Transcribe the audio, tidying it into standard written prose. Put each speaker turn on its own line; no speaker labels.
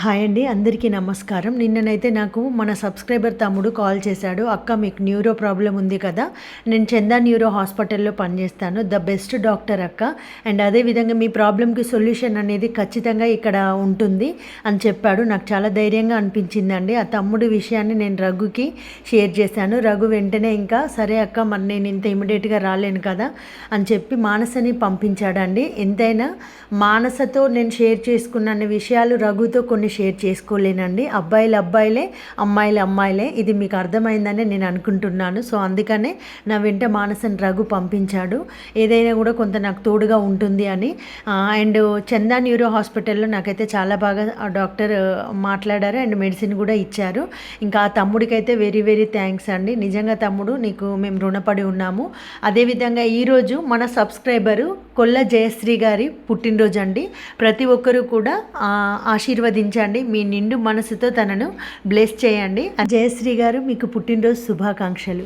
Hi అండి, అందరికీ నమస్కారం. నిన్ననైతే నాకు మన సబ్స్క్రైబర్ తమ్ముడు కాల్ చేశాడు. అక్క, మీకు న్యూరో ప్రాబ్లం ఉంది కదా, నేను చందా న్యూరో హాస్పిటల్లో పనిచేస్తాను, ద బెస్ట్ డాక్టర్ అక్క, అండ్ అదేవిధంగా మీ ప్రాబ్లంకి సొల్యూషన్ అనేది ఖచ్చితంగా ఇక్కడ ఉంటుంది అని చెప్పాడు. నాకు చాలా ధైర్యంగా అనిపించిందండి. ఆ తమ్ముడి విషయాన్ని నేను రఘుకి షేర్ చేశాను. రఘు వెంటనే ఇంకా సరే అక్క, మరి నేను ఇంత ఇమీడియట్గా రాలేను కదా అని చెప్పి మానసని పంపించాడండి. ఎంతైనా మానసతో నేను షేర్ చేసుకున్న విషయాలు రఘుతో కొన్ని షేర్ చేసుకోలేనండి. అబ్బాయిలు అబ్బాయిలే, అమ్మాయిలు అమ్మాయిలే, ఇది మీకు అర్థమైందని నేను అనుకుంటున్నాను. సో అందుకనే నా వెంట మానసని రఘు పంపించాడు, ఏదైనా కూడా కొంత నాకు తోడుగా ఉంటుంది అని. అండ్ చందా న్యూరో హాస్పిటల్లో నాకైతే చాలా బాగా డాక్టర్ మాట్లాడారు అండ్ మెడిసిన్ కూడా ఇచ్చారు. ఇంకా ఆ తమ్ముడికైతే వెరీ వెరీ థ్యాంక్స్ అండి. నిజంగా తమ్ముడు, నీకు మేము రుణపడి ఉన్నాము. అదేవిధంగా ఈరోజు మన సబ్స్క్రైబరు కొల్ల జయశ్రీ గారి పుట్టినరోజు అండి. ప్రతి ఒక్కరూ కూడా ఆశీర్వదించండి, మీ నిండు మనసుతో తనను బ్లెస్ చేయండి. జయశ్రీ గారు, మీకు పుట్టినరోజు శుభాకాంక్షలు.